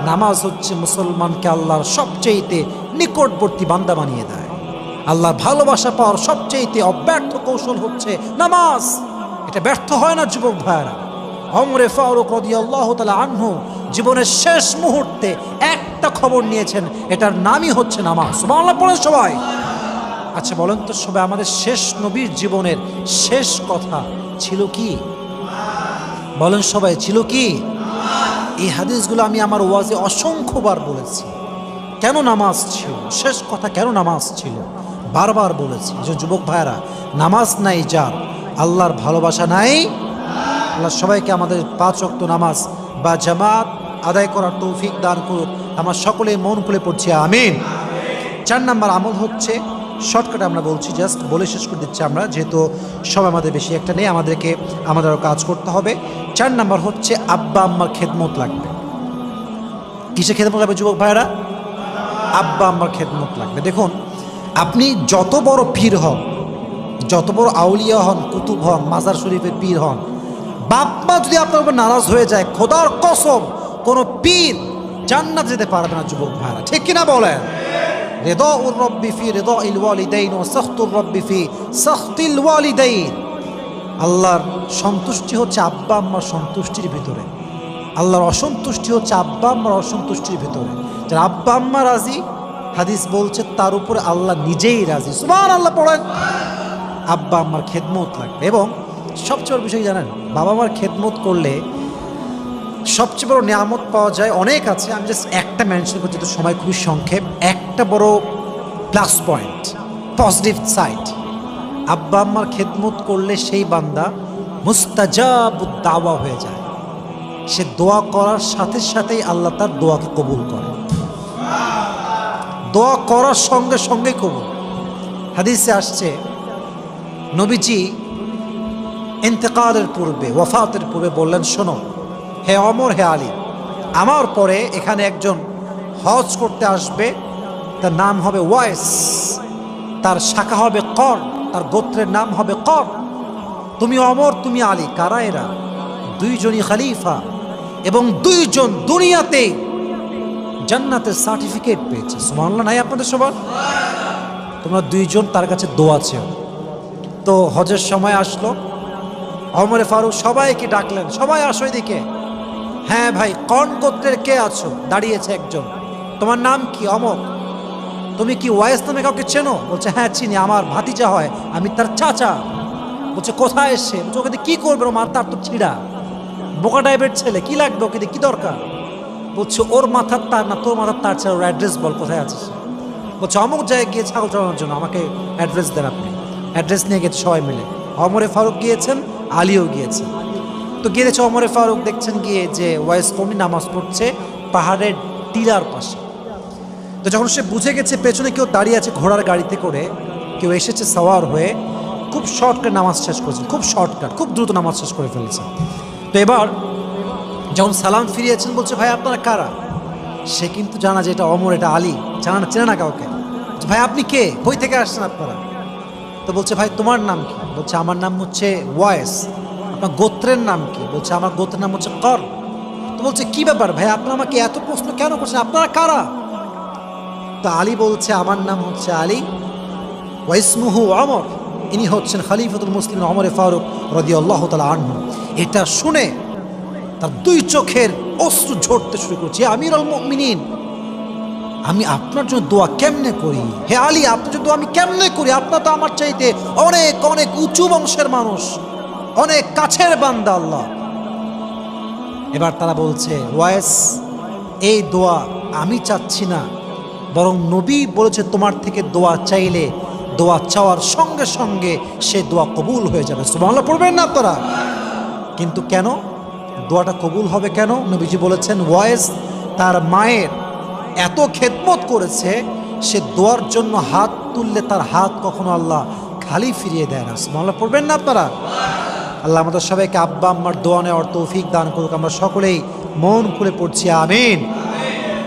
নামাজ হচ্ছে মুসলমানকে আল্লাহর সবচেয়ে নিকটবর্তী বান্দা বানিয়ে দেয়। আল্লাহর ভালোবাসা পাওয়ার সবচেয়ে অব্যর্থ কৌশল হচ্ছে নামাজ। এটা ব্যর্থ হয় না যুবক ভাইরা। ওমরে ফারুক রাদিয়াল্লাহু তাআলা আনহু জীবনের শেষ মুহূর্তে একটা খবর নিয়েছেন, এটার নামই হচ্ছে নামাজ। সুবহানাল্লাহ পড়েন সবাই। আচ্ছা বলেন তো সবাই, আমাদের শেষ নবীর জীবনের শেষ কথা ছিল কি? বলেন সবাই, ছিল কি? এই হাদিসগুলো আমি আমার ওয়াজে অসংখ্যবার বলেছি। কেন নামাজ ছিল, শেষ কথা কেন নামাজ ছিল, বারবার বলেছি। যে যুবক ভাইরা, নামাজ নাই যার, আল্লাহর ভালোবাসা নাই। আল্লাহ সবাইকে আমাদের 5 ওয়াক্ত নামাজ বা জামাত আদায় করার তৌফিক দান করুক। আমরা সকলে মন খুলে পড়ছি আমিন। 4 নাম্বার আমল হচ্ছে, শর্টকাটে আমরা বলছি, জাস্ট বলে শেষ করে দিচ্ছি আমরা, যেহেতু সব আমাদের বেশি একটা নেই, আমাদেরও কাজ করতে হবে। 4 নাম্বার হচ্ছে আব্বা আম্মার খেদমত লাগবে। কিসে খেদমত লাগবে যুবক ভাইরা? আব্বা আম্মার খেদমত লাগবে। দেখুন, আপনি যত বড় পীর হন, যত বড় আউলিয়া হন, কুতুব হন, মাজার শরীফের পীর হন, বাপ মা যদি আপনার উপর নারাজ হয়ে যায়, খোদার কসম কোন পীর জান্নাত যেতে পারবে না যুবক ভাইরা। ঠিক কিনা বলেন? রিদাউর রাব্বি ফি রিদাইল ওয়ালিদাইন ওয়া সাখতুর রাব্বি ফি সাখতিল ওয়ালিদাইন। আল্লাহর সন্তুষ্টি হচ্ছে আব্বা আম্মার সন্তুষ্টির ভিতরে, আল্লাহর অসন্তুষ্টি হচ্ছে আব্বা আম্মার অসন্তুষ্টির ভিতরে। যারা আব্বা আম্মা রাজি, হাদিস বলছে তার উপরে আল্লাহ নিজেই রাজি। সুবহানাল্লাহ পড়েন। আব্বা আম্মার খেদমত লাগবে। এবং সবচেয়ে বড় বিষয় জানেন, বাবা মার খেদমত করলে সবচেয়ে বড় নিয়ামত পাওয়া যায়। অনেক আছে, আমি জাস্ট একটা মেনশন করছি, তো সময় খুবই সংক্ষেপ। একটা বড় প্লাস পয়েন্ট, পজিটিভ সাইড, আব্বা আম্মার খেদমত করলে সেই বান্দা মুস্তাজাবুদ দাওয়া হয়ে যায়। সে দোয়া করার সাথে সাথেই আল্লাহ তার দোয়াকে কবুল করে। দোয়া করার সঙ্গে সঙ্গে কবুল। হাদিসে আসছে, নবীজি ইন্তেকালের পূর্বে, ওয়াফাতের পূর্বে বললেন, শোনো হে অমর, হে আলী, আমার পরে এখানে একজন হজ করতে আসবে, তার নাম হবে ওয়াইস, তার শাখা হবে কর, তার গোত্রের নাম হবে কর। তুমি অমর, তুমি আলী। কারা এরা? দুইজনই খলিফা এবং দুইজন দুনিয়াতে জান্নাতের সার্টিফিকেট পেয়েছে। সুবহানাল্লাহ নাই আপনাদের সবার? তোমরা দুইজন তার কাছে দোয়া চেও। তো হজের সময় আসলো, ওমরে ফারুক সবাইকে ডাকলেন, সবাই আসো এদিকে। হ্যাঁ ভাই, কোন গোত্রের কে আছো? দাঁড়িয়েছে একজন। তোমার নাম কি? অমর। তুমি কি ওয়াইস নামে কাউকে চেনো? বলছে হ্যাঁ চিনি, আমার ভাতিজা হয়, আমি তার চাচা। বলছে কোথায় এসে? বলছে ওকে কি করবে, ওর মাথার তো ছিঁড়া, বোকা টাইপের ছেলে, কি লাগবে ওকে, কি দরকার? বলছে ওর মাথার তার না, তোর মাথার তার ছেলে, ওর অ্যাড্রেস বল, কোথায় আছে সে? বলছে অমুক জায়গায় গিয়ে ছাগল চড়ানোর জন্য, আমাকে অ্যাড্রেস দেন আপনি। অ্যাড্রেস নিয়ে গেছে সবাই মিলে। ওমরে ফারুক গিয়েছেন, আলীও গিয়েছেন। তো গিয়েছে ওমরে ফারুক, দেখছেন গিয়ে যে ওয়াইস কর্মী নামাজ পড়ছে পাহাড়ের টিলার পাশে। তো যখন সে বুঝে গেছে পেছনে কেউ দাঁড়িয়ে আছে ঘোড়ার গাড়িতে করে, কেউ এসেছে সাওয়ার হয়ে, খুব শর্টকাট নামাজ শেষ করেছেন, খুব শর্টকাট, খুব দ্রুত নামাজ শেষ করে ফেলেছেন। তো এবার যখন সালাম ফিরিয়েছেন, বলছে ভাই আপনারা কারা? সে কিন্তু জানা যে এটা অমর, এটা আলী, জানা না, চেনে না কাউকে। ভাই আপনি কে, কই থেকে আসছেন আপনারা? তো বলছে ভাই তোমার নাম কি? বলছে আমার নাম হচ্ছে ওয়াইস। আপনার গোত্রের নাম কি? বলছে আমার গোত্রের নাম হচ্ছে কর। তো বলছে কি ব্যাপার ভাই, আপনারা আমাকে এত প্রশ্ন কেন করছেন, আপনারা কারা? তো আলী বলছে আমার নাম হচ্ছে আলী, ওয়াইসমুহু অমর, ইনি হচ্ছেন খলিফাতুল মুসলিমিন ওমর ফারুক রাদিয়াল্লাহু তাআলা আনহু। এটা শুনে তার দুই চোখের অশ্রু ঝরতে শুরু করছে। আমিরুল মুমিনিন, আমি আপনার জন্য দোয়া কেমনে করি? হে আলী, আপনার জন্য দোয়া আমি কেমনে করি? আপনার তো আমার চাইতে অনেক অনেক উঁচু বংশের মানুষ, অনেক কাছের বান্দা আল্লাহ। এবার তারা বলছে ওয়াইস, এই দোয়া আমি চাচ্ছি না, বরং নবী বলেছে তোমার থেকে দোয়া চাইলে দোয়া চাওয়ার সঙ্গে সঙ্গে সে দোয়া কবুল হয়ে যাবে। সুবহানাল্লাহ পড়বেন না আপনারা? কিন্তু কেন দোয়াটা কবুল হবে কেন? নবীজি বলেছেন ওয়াইস তার মায়ের এত খেদমত করেছে, সে দোয়ার জন্য হাত তুললে তার হাত কখনো আল্লাহ খালি ফিরিয়ে দেয় না। সুবহানাল্লাহ পড়বেন না আপনারা? আল্লাহ আমাদের সবাইকে আব্বা আম্মার দোয়া নেওয়ার তৌফিক দান করুক। আমরা সকলেই মন খুলে পড়ছি আমিন।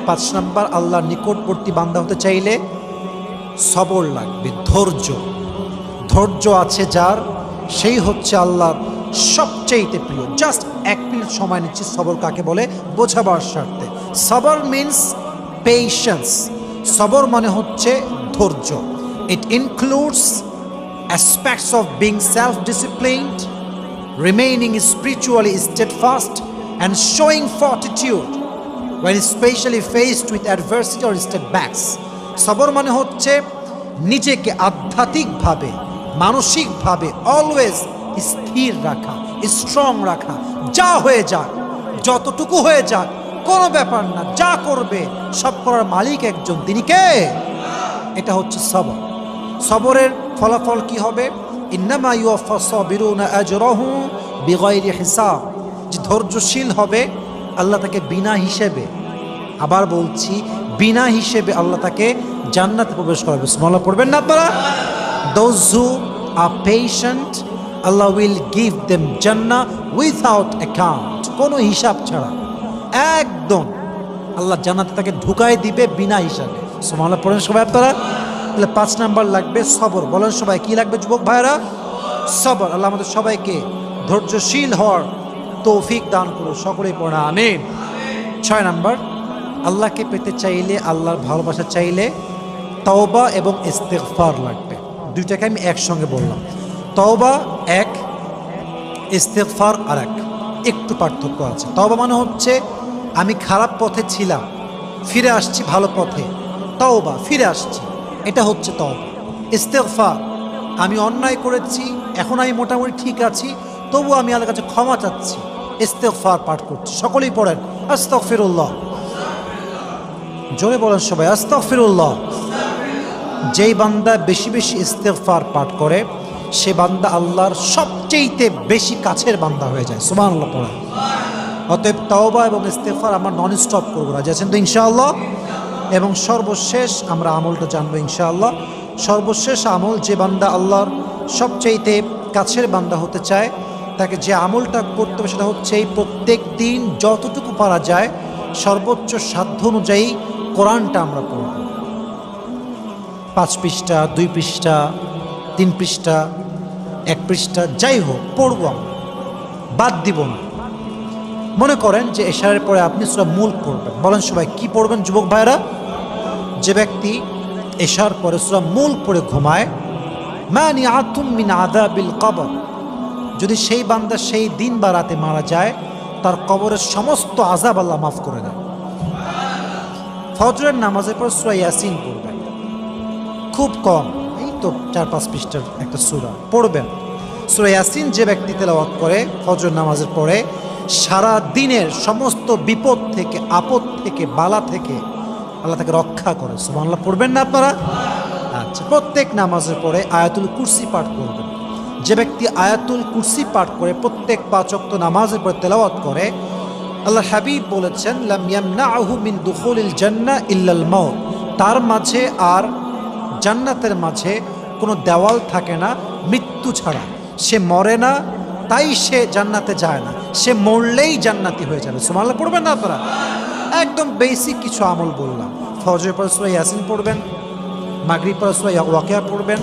5 নম্বর, আল্লাহর নিকটবর্তী বান্দা হতে চাইলে সবর লাগবে, ধৈর্য। ধৈর্য আছে যার, সেই হচ্ছে আল্লাহর সবচেয়ে প্রিয়। জাস্ট 1 মিনিট সময় নিচ্ছি সবর কাকে বলে বোঝাবার স্বার্থে। সবর মিন্স পেশেন্স। সবর মানে হচ্ছে ধৈর্য। It includes aspects of being self disciplined, remaining spiritually steadfast and showing fortitude when especially faced with adversity or setbacks. সবর মানে হচ্ছে নিজেকে আধ্যাত্মিকভাবে, মানসিকভাবে অলওয়েজ স্থির রাখা, স্ট্রং রাখা। যা হয়ে যাক, যতটুকু হয়ে যাক, কোনো ব্যাপার না, যা করবে সব করার মালিক একজন, তিনি কে? এটা হচ্ছে সবর। সবরের ফলাফল কি হবে? ইন্নামা ইউওয়াফাস সাবিরুনা আজরাহুম বিগাইরি হিসাব। যে ধৈর্যশীল হবে আল্লাহ তাকে বিনা হিসেবে, আবার বলছি বিনা হিসেবে আল্লাহ তাকে জান্নাতে প্রবেশ করাবে। সুবহানাল্লাহ পড়বেন না আপনারা? Those who are patient, Allah will give them Jannah without account, কোনো হিসাব ছাড়া একদম আল্লাহ জান্নাতে তাকে ঢুকাই দিবে বিনা হিসাবে। সুবহানাল্লাহ পড়েন সবাই আপনারা? তাহলে 5 নাম্বার লাগবে সবর। বলেন সবাই কি লাগবে যুবক ভাইরা? সবর। আল্লাহ আমাদের সবাইকে ধৈর্যশীল হওয়ার তৌফিক দান করুন, সকলেই পড়া আমিন। 6 নাম্বার, আল্লাহকে পেতে চাইলে, আল্লাহর ভালোবাসা চাইলে তওবা এবং ইস্তিগফার লাগবে। দুইটাকে আমি একসঙ্গে বললাম। তওবা এক, ইস্তিগফার আর এক, একটু পার্থক্য আছে। তওবা মানে হচ্ছে আমি খারাপ পথে ছিলাম, ফিরে আসছি ভালো পথে, তওবা ফিরে আসছি, এটা হচ্ছে তওবা। ইস্তিগফার আমি অন্যায় করেছি, এখন আমি মোটামুটি ঠিক আছি, তবু আমি আল্লাহর কাছে ক্ষমা চাচ্ছি, ইস্তিগফার পাঠ করছি। সকলেই পড়েন আস্তাগফিরুল্লাহ। জোরে বলেন সবাই আস্তাগফিরুল্লাহ। যেই বান্দা বেশি বেশি ইস্তিগফার পাঠ করে সে বান্দা আল্লাহর সবচেয়ে বেশি কাছের বান্দা হয়ে যায়। সুবহানাল্লাহ পড়েন। অতএব তওবা এবং ইস্তিগফার আমরা নন স্টপ করবো, রাজি আছেন তো ইনশাআল্লাহ? এবং সর্বশেষ আমরা আমলটা জানবো ইনশাআল্লাহ। সর্বশেষ আমল, যে বান্দা আল্লাহর সবচেয়ে কাছের বান্দা হতে চায় তাকে যে আমলটা করতে হবে সেটা হচ্ছে এই প্রত্যেক দিন যতটুকু পারা যায় সর্বোচ্চ সাধ্য অনুযায়ী কোরআনটা আমরা পড়ব। 5 পৃষ্ঠা, 2 পৃষ্ঠা, 3 পৃষ্ঠা, 1 পৃষ্ঠা, যাই হোক পড়ব, বাদ দিব না। মনে করেন যে এশারের পরে আপনি সূরা মুলক পড়বেন। বলেন সবাই কি পড়বেন যুবক ভাইরা? যে ব্যক্তি এশার পরে সূরা মুলক পড়ে ঘুমায়, মানিআতুম মিন আযাবিল কবর, যদি সেই বান্দা সেই দিন বা রাতে মারা যায় তার কবরের সমস্ত আযাব আল্লাহ মাফ করে দেয়। ফজরের নামাজের পর সূরা ইয়াসিন পড়বেন, খুব কম, এই তো 4-5 পৃষ্ঠার একটা সূরা পড়বেন। সূরা ইয়াসিন যে ব্যক্তি তেলাওয়াত করে ফজর নামাজের পরে, সারা দিনের সমস্ত বিপদ থেকে, আপদ থেকে, বালা থেকে আল্লাহ তাকে রক্ষা করে। সুবহানাল্লাহ পড়বেন না আপনারা? আচ্ছা, প্রত্যেক নামাজের পরে আয়াতুল কুরসি পাঠ করবেন। যে ব্যক্তি আয়াতুল কুরসি পাঠ করে প্রত্যেক 5 ওয়াক্ত নামাজের পরে তেলাওয়াত করে, আল্লাহর হাবিব বলেছেন লাম ইয়ামনাহু মিন দুখুলিল জান্নাহ ইল্লাল মাউত, তার মাঝে আর জান্নাতের মাঝে কোনো দেওয়াল থাকে না মৃত্যু ছাড়া। সে মরে না তাই সে জান্নাতে যায় না, সে মরলেই জান্নাতি হয়ে যাবে। সুবহানাল্লাহ পড়বেন না আপনারা? একদম বেসিক কিছু আমল বললাম। ফজরের পর সূরা ইয়াসিন পড়বেন, মাগরিব পর সূরা ওয়াকিয়া পড়বেন,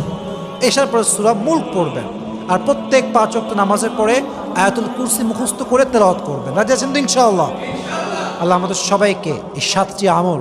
এশার পর সূরা মুলক পড়বেন, আর প্রত্যেক 5 ওয়াক্ত নামাজের পরে আয়াতুল কুরসি মুখস্থ করে তেলাওয়াত করবেন। রাজি আছেন তো ইনশাআল্লাহ? আল্লাহ আমাদের সবাইকে এই 7টি আমল